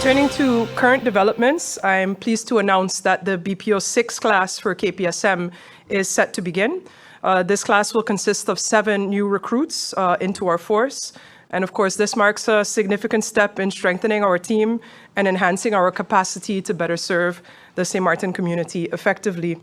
Turning to current developments, I'm pleased to announce that the BPO 6 class for KPSM is set to begin. This class will consist of 7 new recruits into our force. And of course, this marks a significant step in strengthening our team and enhancing our capacity to better serve the St. Martin community effectively.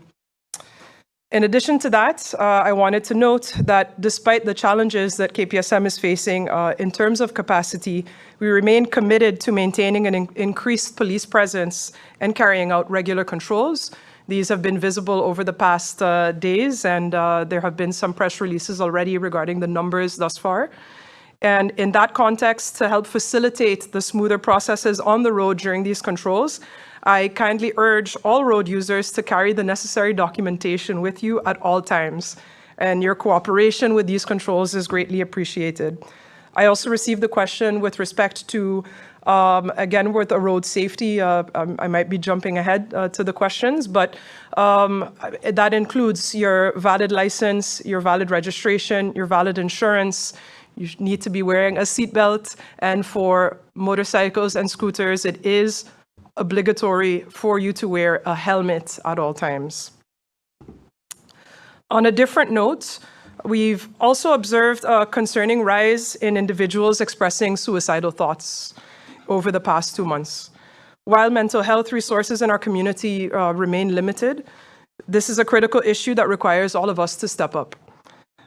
In addition to that, I wanted to note that despite the challenges that KPSM is facing in terms of capacity, we remain committed to maintaining an increased police presence and carrying out regular controls. These have been visible over the past days, and there have been some press releases already regarding the numbers thus far. And in that context, to help facilitate the smoother processes on the road during these controls, I kindly urge all road users to carry the necessary documentation with you at all times, and your cooperation with these controls is greatly appreciated. I also received a question with respect to, again, with the road safety. I might be jumping ahead to the questions, but that includes your valid license, your valid registration, your valid insurance. You need to be wearing a seatbelt, and for motorcycles and scooters, it is obligatory for you to wear a helmet at all times. On a different note, we've also observed a concerning rise in individuals expressing suicidal thoughts over the past 2 months. While mental health resources in our community remain limited, this is a critical issue that requires all of us to step up.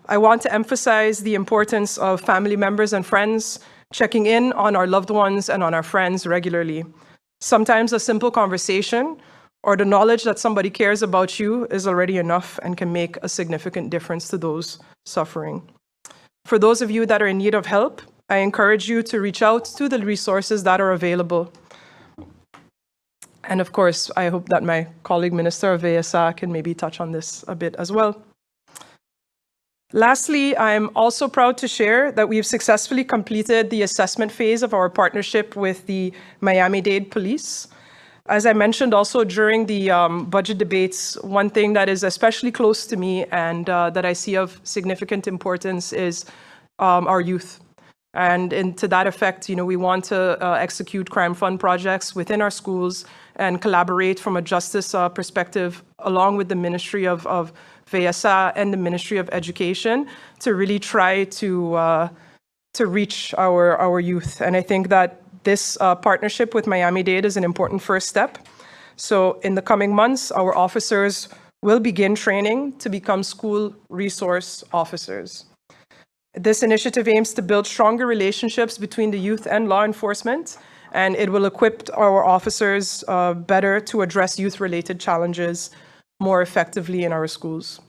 I want to emphasize the importance of family members and friends checking in on our loved ones and on our friends regularly. Sometimes a simple conversation or the knowledge that somebody cares about you is already enough and can make a significant difference to those suffering. For those of you that are in need of help, I encourage you to reach out to the resources that are available. And of course, I hope that my colleague Minister of VSA can maybe touch on this a bit as well. Lastly, I'm also proud to share that we've successfully completed the assessment phase of our partnership with the Miami-Dade Police. As I mentioned also during the budget debates, one thing that is especially close to me and that I see of significant importance is our youth. And to that effect, we want to execute crime fund projects within our schools and collaborate from a justice perspective along with the Ministry of VSA and the Ministry of Education to really try to reach our youth. And I think that this partnership with Miami-Dade is an important first step. So in the coming months, our officers will begin training to become school resource officers. This initiative aims to build stronger relationships between the youth and law enforcement, and it will equip our officers better to address youth-related challenges more effectively in our schools.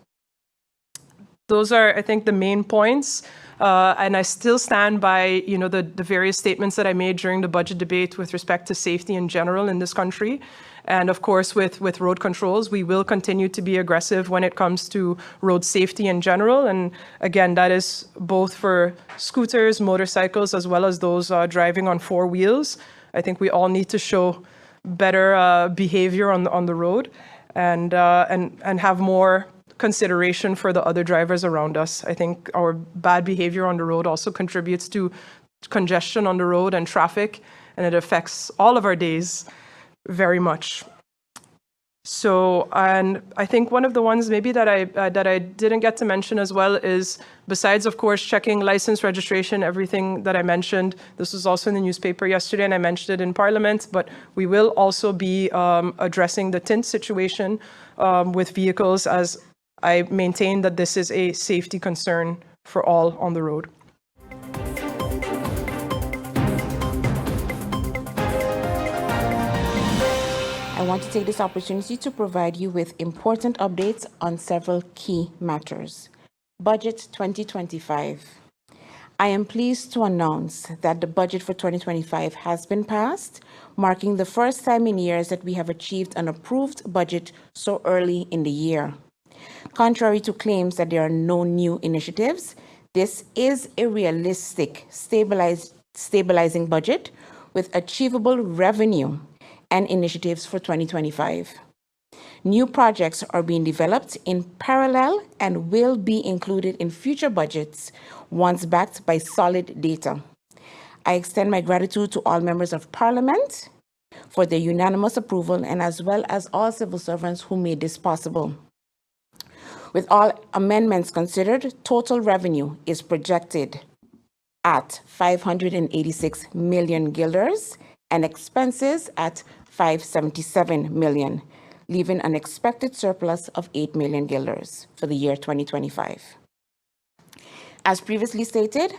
Those are, I think, the main points. And I still stand by, the various statements that I made during the budget debate with respect to safety in general in this country. And of course, with road controls, we will continue to be aggressive when it comes to road safety in general. And again, that is both for scooters, motorcycles, as well as those driving on 4 wheels. I think we all need to show better behavior on the road and have more consideration for the other drivers around us. I think our bad behavior on the road also contributes to congestion on the road and traffic, and it affects all of our days very much. So, and I think one of the ones maybe that I didn't get to mention as well is, besides, of course, checking license registration, everything that I mentioned, this was also in the newspaper yesterday and I mentioned it in Parliament, but we will also be addressing the tint situation with vehicles, as I maintain that this is a safety concern for all on the road. I want to take this opportunity to provide you with important updates on several key matters. Budget 2025. I am pleased to announce that the budget for 2025 has been passed, marking the first time in years that we have achieved an approved budget so early in the year. Contrary to claims that there are no new initiatives, this is a realistic, stabilizing budget with achievable revenue and initiatives for 2025. New projects are being developed in parallel and will be included in future budgets once backed by solid data. I extend my gratitude to all members of Parliament for their unanimous approval, and as well as all civil servants who made this possible. With all amendments considered, total revenue is projected at 586 million guilders and expenses at 577 million, leaving an expected surplus of 8 million guilders for the year 2025. As previously stated,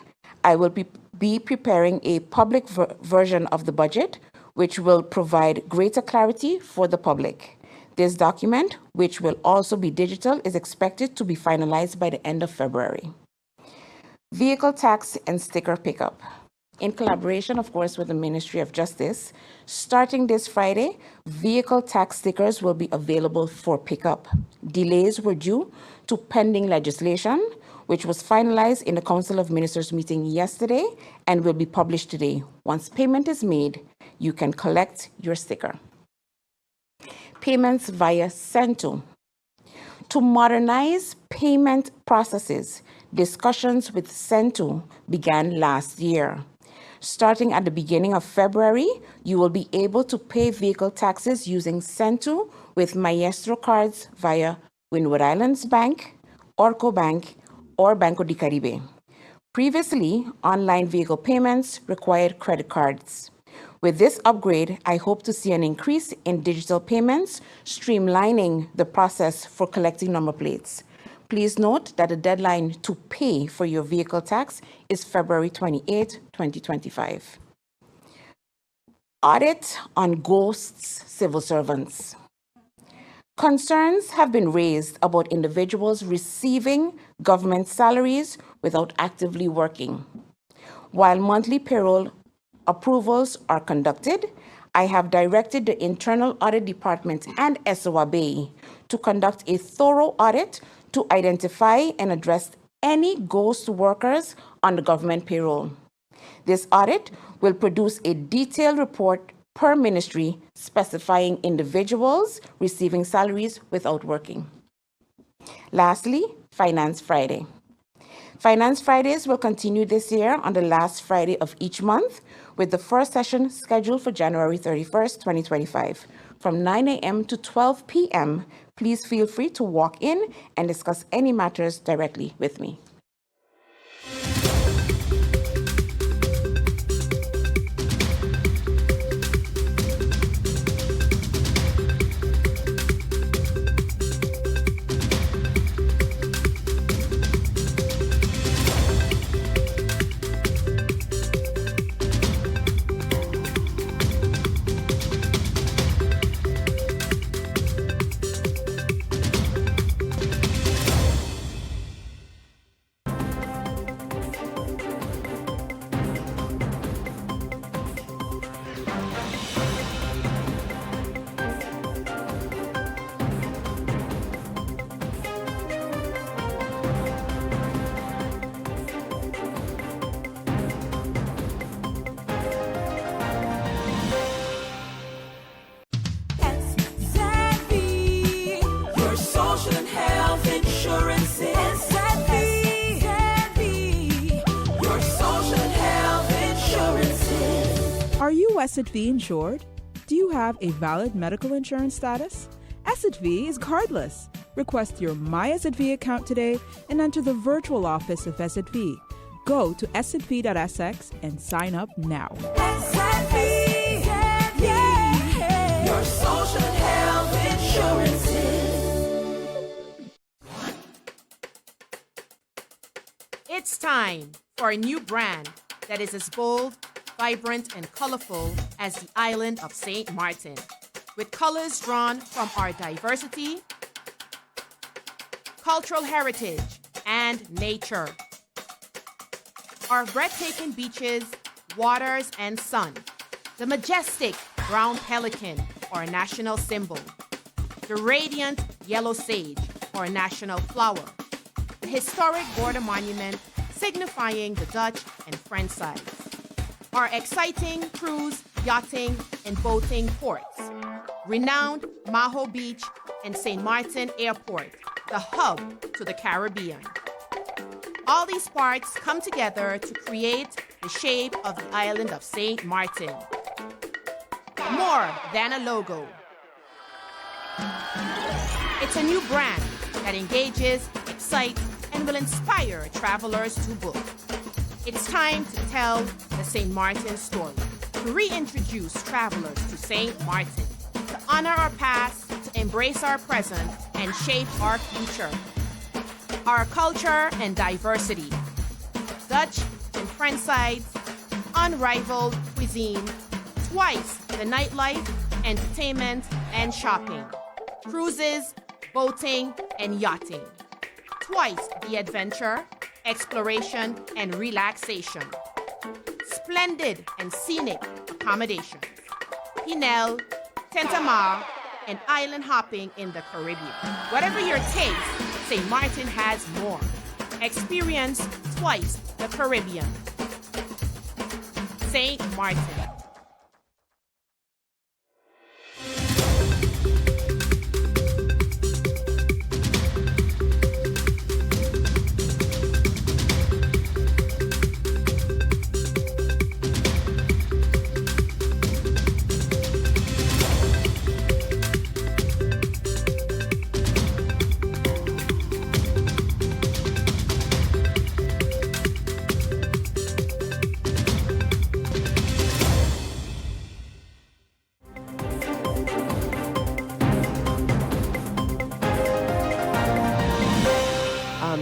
I will be preparing a public version of the budget, which will provide greater clarity for the public. This document, which will also be digital, is expected to be finalized by the end of February. Vehicle tax and sticker pickup. In collaboration, of course, with the Ministry of Justice, starting this Friday, vehicle tax stickers will be available for pickup. Delays were due to pending legislation, which was finalized in the Council of Ministers meeting yesterday and will be published today. Once payment is made, you can collect your sticker. Payments via Sento. To modernize payment processes, discussions with Sento began last year. Starting at the beginning of February, you will be able to pay vehicle taxes using Sento with Maestro cards via Windward Islands Bank, Orco Bank, or Banco de Caribe. Previously, online vehicle payments required credit cards. With this upgrade, I hope to see an increase in digital payments, streamlining the process for collecting number plates. Please note that the deadline to pay for your vehicle tax is February 28, 2025. Audit on ghosts civil servants. Concerns have been raised about individuals receiving government salaries without actively working. While monthly payroll approvals are conducted, I have directed the Internal Audit Department and SOAB to conduct a thorough audit to identify and address any ghost workers on the government payroll. This audit will produce a detailed report per ministry specifying individuals receiving salaries without working. Lastly, Finance Friday. Finance Fridays will continue this year on the last Friday of each month, with the first session scheduled for January 31st, 2025. From 9 a.m. to 12 p.m., please feel free to walk in and discuss any matters directly with me. Are you SXV insured? Do you have a valid medical insurance status? SXV is cardless. Request your My SXV account today and enter the virtual office of SXV. Go to sxv.sx and sign up now. SXV, yeah. Your social and health insurances. It's time for a new brand that is as bold, vibrant, and colorful as the island of St. Martin, with colors drawn from our diversity, cultural heritage, and nature. Our breathtaking beaches, waters, and sun, the majestic brown pelican, our national symbol, the radiant yellow sage, our national flower, the historic border monument signifying the Dutch and French sides, our exciting cruise, yachting, and boating ports, renowned Maho Beach and St. Martin Airport, the hub to the Caribbean. All these parts come together to create the shape of the island of St. Martin. more than a logo. It's a new brand that engages, excites, and will inspire travelers to book. It's time to tell the St. Martin story, to reintroduce travelers to St. Martin, to honor our past, to embrace our present, and shape our future. Our culture and diversity, Dutch and French sides, unrivaled cuisine, twice the nightlife, entertainment, and shopping, cruises, boating, and yachting, twice the adventure, exploration, and relaxation, splendid and scenic accommodations, Pinel, Tentamar, and island hopping in the Caribbean. Whatever your taste, St. Martin has more. Experience twice the Caribbean. St. Martin.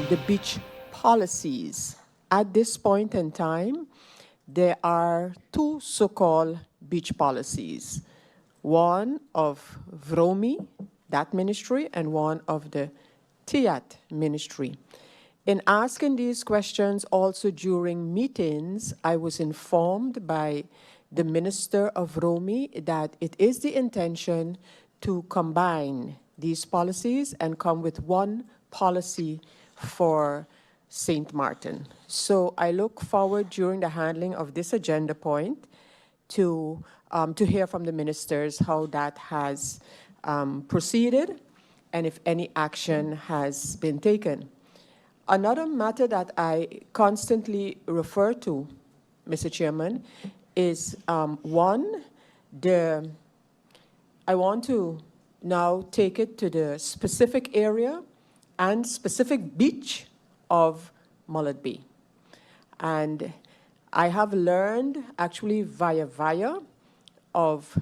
The beach policies. At this point in time, there are two so-called beach policies. One of VROMI, that ministry, and one of the TIAT ministry. In asking these questions also during meetings, I was informed by the Minister of VROMI that it is the intention to combine these policies and come with one policy for St. Martin. So I look forward during the handling of this agenda point to hear from the ministers how that has proceeded and if any action has been taken. Another matter that I constantly refer to, Mr. Chairman, is one, I want to now take it to the specific area and specific beach of Mullet Bay. And I have learned actually via of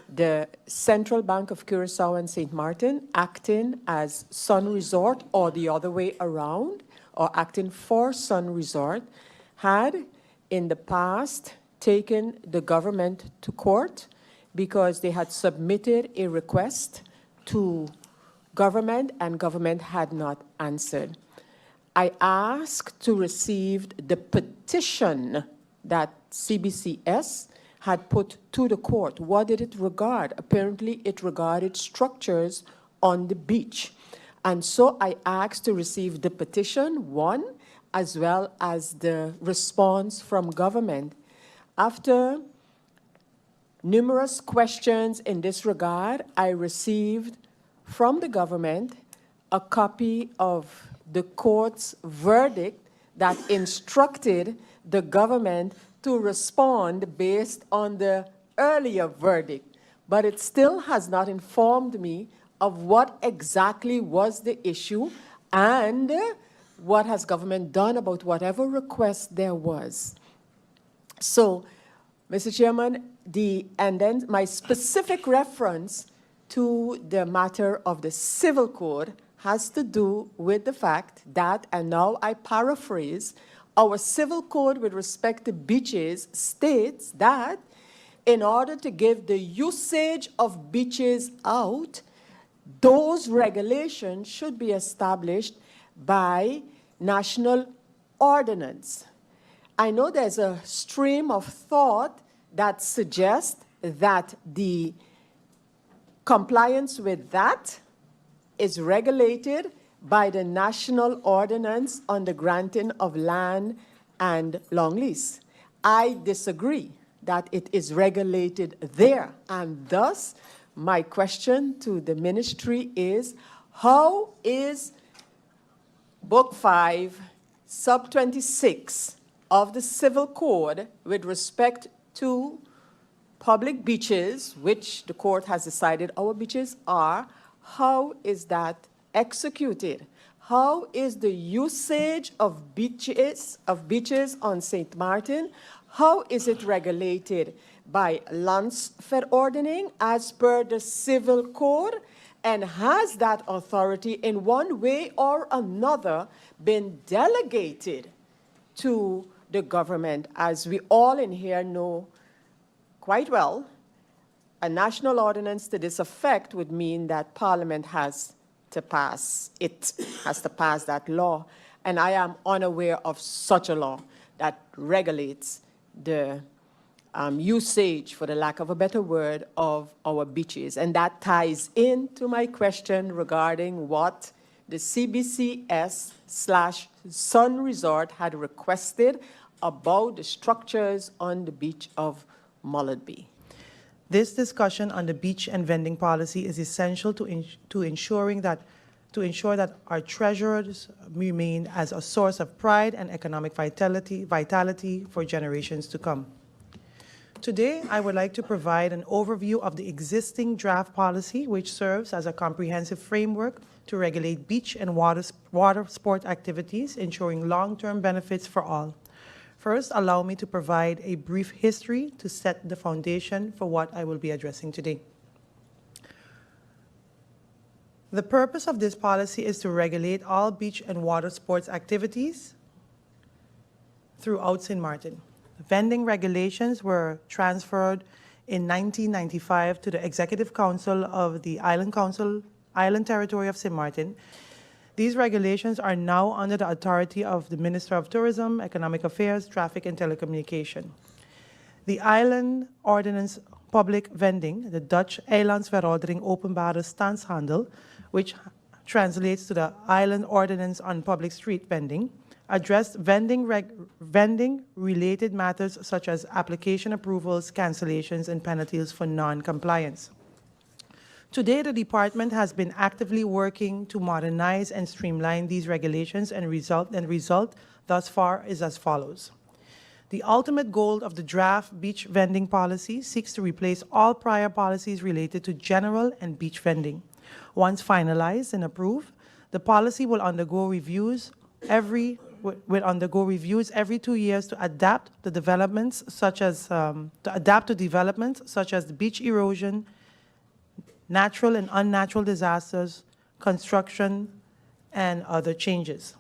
the Central Bank of Curaçao and St. Martin acting as Sun Resort or the other way around, or acting for Sun Resort, had in the past taken the government to court because they had submitted a request to government and government had not answered. I asked to receive the petition that CBCS had put to the court. What did it regard? Apparently it regarded structures on the beach. And so I asked to receive the petition, one, as well as the response from government. After numerous questions in this regard, I received from the government a copy of the court's verdict that instructed the government to respond based on the earlier verdict. But it still has not informed me of what exactly was the issue and what has government done about whatever request there was. So, Mr. Chairman, and then my specific reference to the matter of the civil code has to do with the fact that, and now I paraphrase, our civil code with respect to beaches states that in order to give the usage of beaches out, those regulations should be established by national ordinance. I know there's a stream of thought that suggests that the compliance with that is regulated by the national ordinance on the granting of land and long lease. I disagree that it is regulated there, and thus my question to the ministry is, how is Book 5, Sub 26 of the Civil Code with respect to public beaches, which the court has decided our beaches are, how is that executed? How is the usage of beaches on St. Martin, how is it regulated? By Landsverordening as per the civil code? And has that authority in one way or another been delegated to the government? As we all in here know quite well, a national ordinance to this effect would mean that Parliament has to pass that law. And I am unaware of such a law that regulates the usage, for the lack of a better word, of our beaches. And that ties into my question regarding what the CBCS/Sun Resort had requested about the structures on the beach of Mulletby. This discussion on the beach and vending policy is essential to ensure that our treasures remain as a source of pride and economic vitality for generations to come. Today, I would like to provide an overview of the existing draft policy, which serves as a comprehensive framework to regulate beach and water sport activities, ensuring long-term benefits for all. First, allow me to provide a brief history to set the foundation for what I will be addressing today. The purpose of this policy is to regulate all beach and water sports activities throughout St. Martin. Vending regulations were transferred in 1995 to the Executive Council of the Island Territory of St. Martin. These regulations are now under the authority of the Minister of Tourism, Economic Affairs, Traffic and Telecommunication. The Island Ordinance Public Vending, the Dutch Eilandsverordening Openbare Standshandel, which translates to the Island Ordinance on Public Street Vending, addressed vending-related matters such as application approvals, cancellations, and penalties for non-compliance. Today, the department has been actively working to modernize and streamline these regulations, and result thus far is as follows. The ultimate goal of the draft beach vending policy seeks to replace all prior policies related to general and beach vending. Once finalized and approved, the policy will undergo reviews every 2 years to adapt to developments such as the beach erosion, natural and unnatural disasters, construction, and other changes.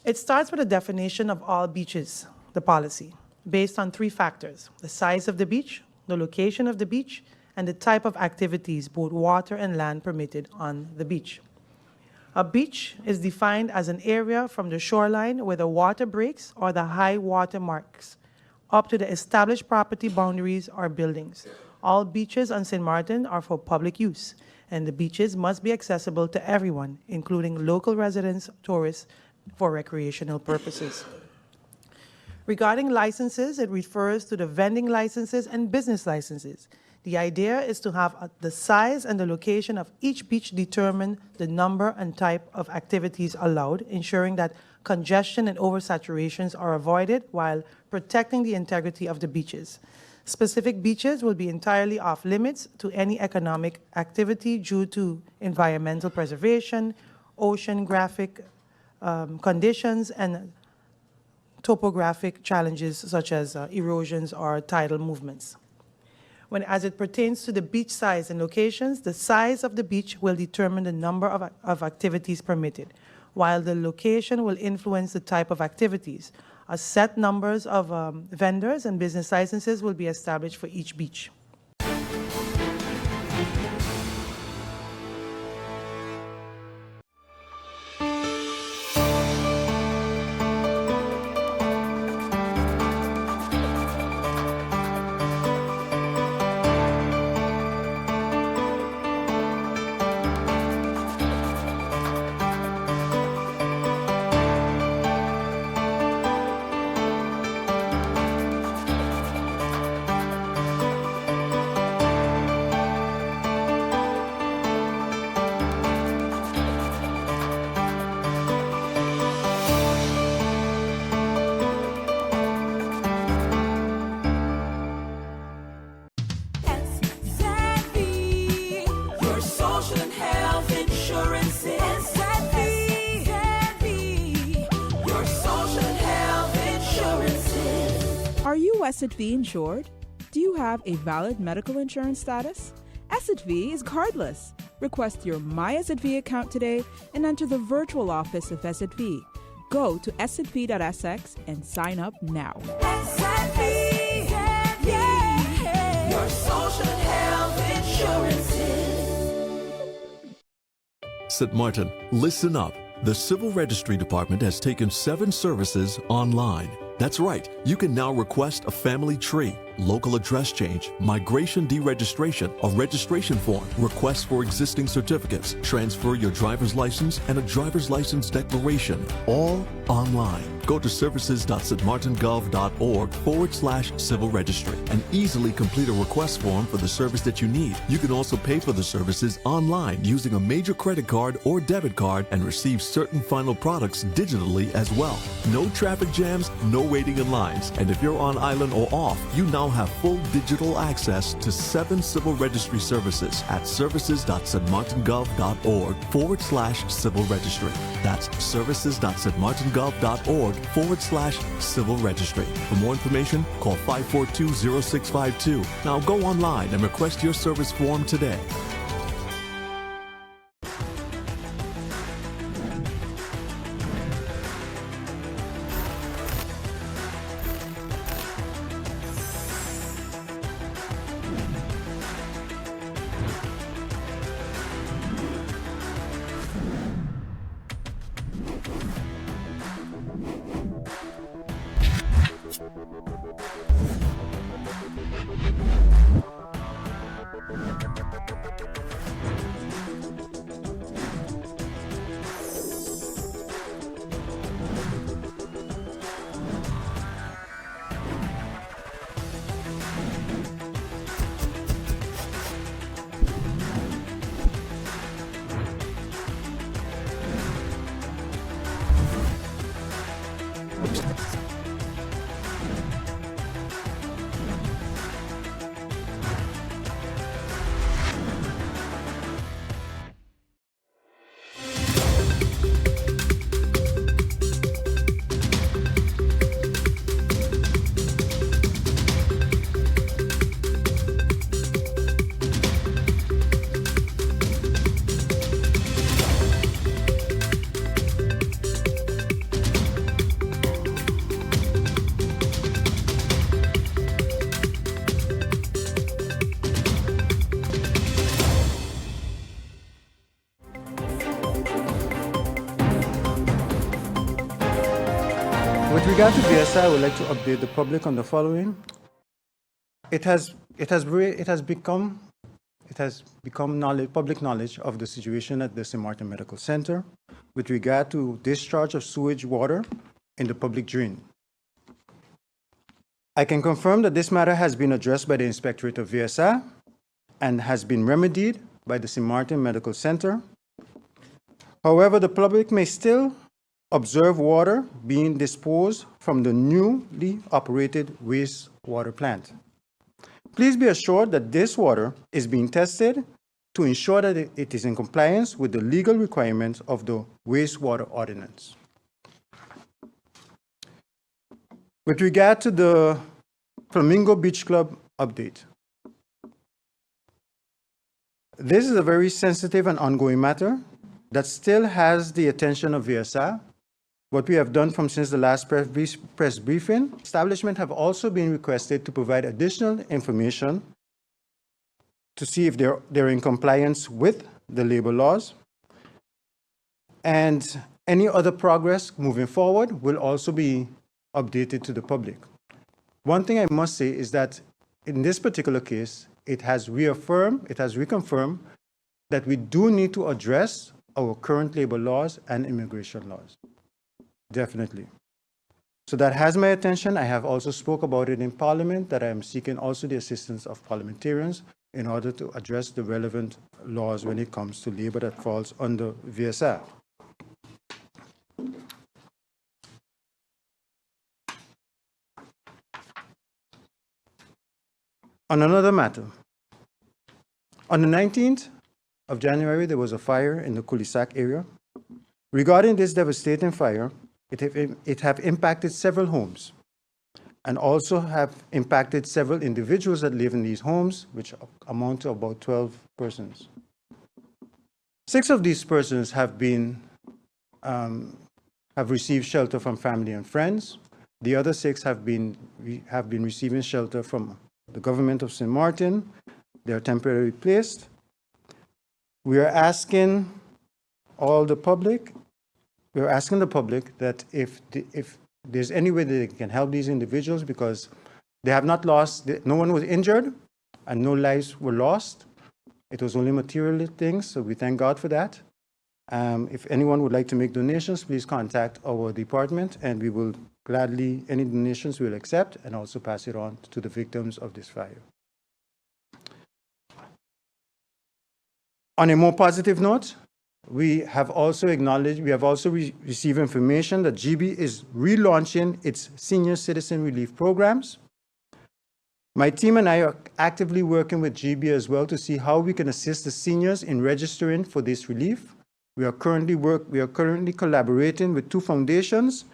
It starts with a definition of all beaches, the policy, based on 3 factors: the size of the beach, the location of the beach, and the type of activities, both water and land, permitted on the beach. A beach is defined as an area from the shoreline where the water breaks or the high water marks up to the established property boundaries or buildings. All beaches on St. Martin are for public use, and the beaches must be accessible to everyone, including local residents, tourists, for recreational purposes. Regarding licenses, it refers to the vending licenses and business licenses. The idea is to have the size and the location of each beach determine the number and type of activities allowed, ensuring that congestion and oversaturations are avoided while protecting the integrity of the beaches. Specific beaches will be entirely off limits to any economic activity due to environmental preservation, oceanographic conditions, and topographic challenges such as erosions or tidal movements. As it pertains to the beach size and locations, the size of the beach will determine the number of activities permitted, while the location will influence the type of activities. A set numbers of vendors and business licenses will be established for each beach. social and health insurances. SXM, your social and health insurances. Are you SXV insured? Do you have a valid medical insurance status? SXV is cardless. Request your My SXV account today and enter the virtual office of SXV. Go to sxv.sx and sign up now. SXV, yeah, your social and health insurances. St. Martin, listen up. The Civil Registry Department has taken 7 services online. That's right, you can now request a family tree, local address change, migration deregistration, a registration form, requests for existing certificates, transfer your driver's license, and a driver's license declaration, all online. Go to services.stmartingov.org/civil registry and easily complete a request form for the service that you need. You can also pay for the services online using a major credit card or debit card and receive certain final products digitally as well. No traffic jams, no waiting in lines. And if you're on island or off, you now have full digital access to 7 civil registry services at services.stmartingov.org/civil registry. That's services.stmartingov.org/civil registry. For more information, call 542-0652. Now go online and request your service form today. With regard to VSI, I would like to update the public on the following. It has become public knowledge of the situation at the St. Martin Medical Center with regard to discharge of sewage water in the public drain. I can confirm that this matter has been addressed by the Inspectorate of VSI and has been remedied by the St. Martin Medical Center. However, the public may still observe water being disposed from the newly operated wastewater plant. Please be assured that this water is being tested to ensure that it is in compliance with the legal requirements of the wastewater ordinance. With regard to the Flamingo Beach Club update, this is a very sensitive and ongoing matter that still has the attention of VSI. What we have done since the last press briefing, establishment have also been requested to provide additional information to see if they're in compliance with the labor laws. And any other progress moving forward will also be updated to the public. One thing I must say is that in this particular case, it has reconfirmed that we do need to address our current labor laws and immigration laws. Definitely. So that has my attention. I have also spoke about it in Parliament, that I am seeking also the assistance of parliamentarians in order to address the relevant laws when it comes to labor that falls under VSI. On another matter, on the 19th, of January, there was a fire in the Cul-de-sac area. Regarding this devastating fire, it have impacted several homes and also have impacted several individuals that live in these homes, which amount to about 12 persons. 6 of these persons have received shelter from family and friends. The other 6 have been receiving shelter from the government of St. Martin. They are temporarily placed. We are asking the public that if there's any way that they can help these individuals, because they have not lost, no one was injured and no lives were lost. It was only material things, so we thank God for that. If anyone would like to make donations, please contact our department and we will gladly, any donations we'll accept and also pass it on to the victims of this fire. On a more positive note, we have also received information that GB is relaunching its senior citizen relief programs. My team and I are actively working with GB as well to see how we can assist the seniors in registering for this relief. We are currently collaborating with 2 foundations,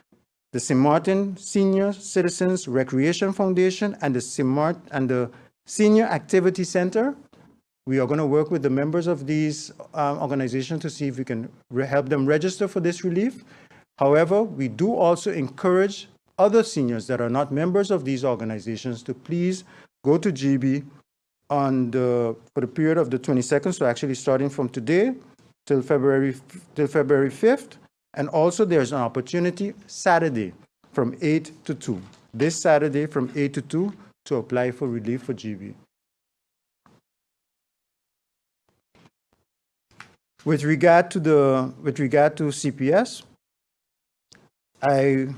the St. Martin Senior Citizens Recreation Foundation and the Senior Activity Center. We are going to work with the members of these organizations to see if we can help them register for this relief. However, we do also encourage other seniors that are not members of these organizations to please go to GB for the period of the 22nd, so actually starting from today till February 5th. And also there's an opportunity Saturday from 8 to 2. This Saturday from 8 to 2 to apply for relief for GB. With regard to CPS, I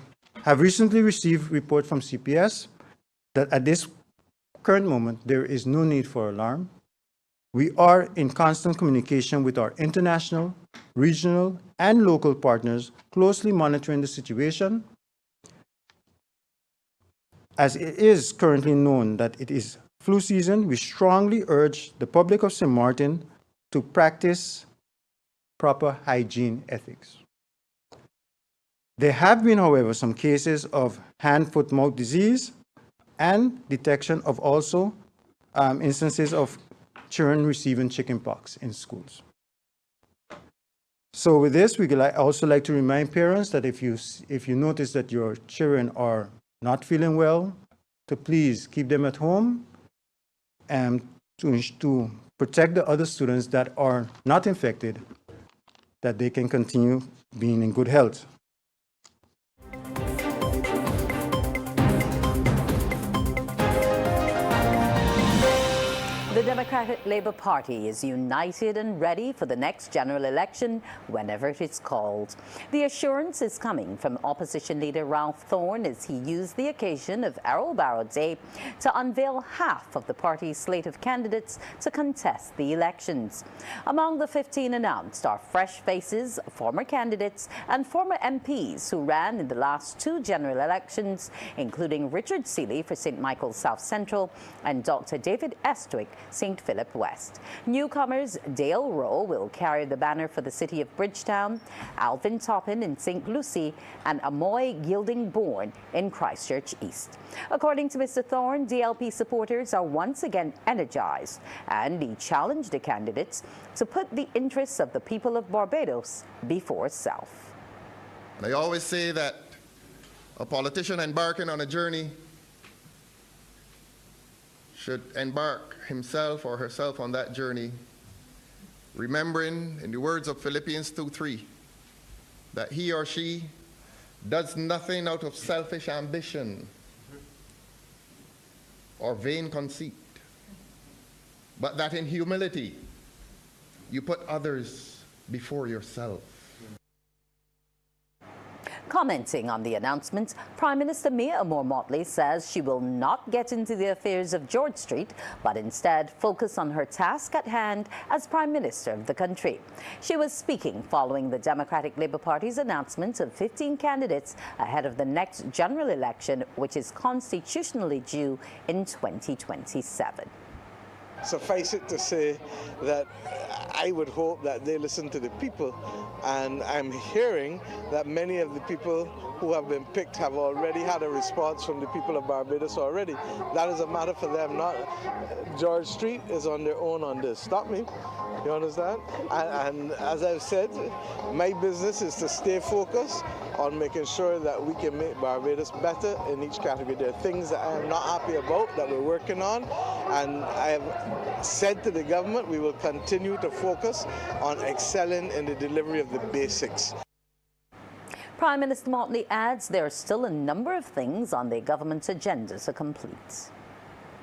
have recently received report from CPS that at this current moment, there is no need for alarm. We are in constant communication with our international, regional, and local partners, closely monitoring the situation. As it is currently known that it is flu season, we strongly urge the public of St. Martin to practice proper hygiene ethics. There have been, however, some cases of hand, foot, mouth disease and detection of also instances of children receiving chickenpox in schools. So with this, we would also like to remind parents that if you notice that your children are not feeling well, to please keep them at home and to protect the other students that are not infected, that they can continue being in good health. The Democratic Labour Party is united and ready for the next general election whenever it is called. The assurance is coming from opposition leader Ralph Thorne as he used the occasion of Errol Barrow Day to unveil half of the party's slate of candidates to contest the elections. Among the 15 announced are fresh faces, former candidates and former MPs who ran in the last 2 general elections, including Richard Seeley for St. Michael's South Central and Dr. David Estwick, St. Philip West. Newcomers Dale Rowe will carry the banner for the city of Bridgetown, Alvin Toppin in St. Lucie, and Amoy Gilding-Bourne in Christchurch East. According to Mr. Thorne, DLP supporters are once again energized, and he challenged the candidates to put the interests of the people of Barbados before self. I always say that a politician embarking on a journey should embark himself or herself on that journey, remembering, in the words of Philippians 2:3, that he or she does nothing out of selfish ambition or vain conceit, but that in humility you put others before yourself. Commenting on the announcement, Prime Minister Mia Moore-Motley says she will not get into the affairs of George Street, but instead focus on her task at hand as Prime Minister of the country. She was speaking following the Democratic Labour Party's announcement of 15 candidates ahead of the next general election, which is constitutionally due in 2027. Suffice it to say that I would hope that they listen to the people, and I'm hearing that many of the people who have been picked have already had a response from the people of Barbados already. That is a matter for them, not George Street is on their own on this. Stop me. You understand? And as I've said, my business is to stay focused on making sure that we can make Barbados better in each category. There are things that I am not happy about that we're working on, and I have said to the government we will continue to focus on excelling in the delivery of the basics. Prime Minister Motley adds there are still a number of things on the government's agenda to complete.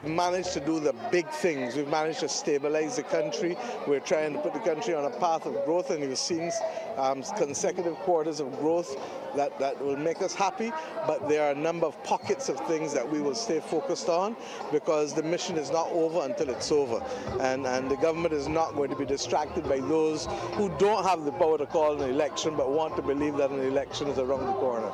We've managed to do the big things. We've managed to stabilize the country. We're trying to put the country on a path of growth, and you've seen consecutive quarters of growth that will make us happy. But there are a number of pockets of things that we will stay focused on, because the mission is not over until it's over. And the government is not going to be distracted by those who don't have the power to call an election but want to believe that an election is around the corner.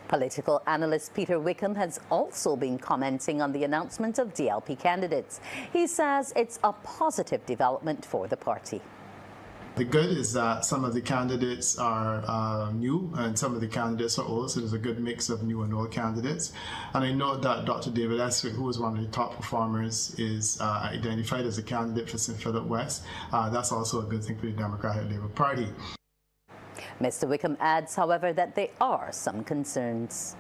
Political analyst Peter Wickham has also been commenting on the announcement of DLP candidates. He says it's a positive development for the party. The good is that some of the candidates are new and some of the candidates are old, so there's a good mix of new and old candidates. And I know that Dr. David Eswick, who is one of the top performers, is identified as a candidate for St. Philip West. That's also a good thing for the Democratic Labour Party. Mr. Wickham adds, however, that there are some concerns.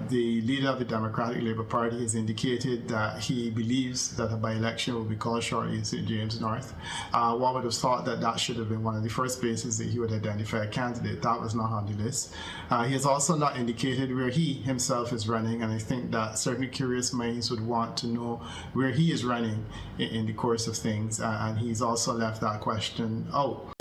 The leader of the Democratic Labour Party has indicated that he believes that a by-election will be called shortly in St. James North. One would have thought that that should have been one of the first places that he would identify a candidate. That was not on the list. He has also not indicated where he himself is running, and I think that certainly curious minds would want to know where he is running in the course of things, and he's also left that question out.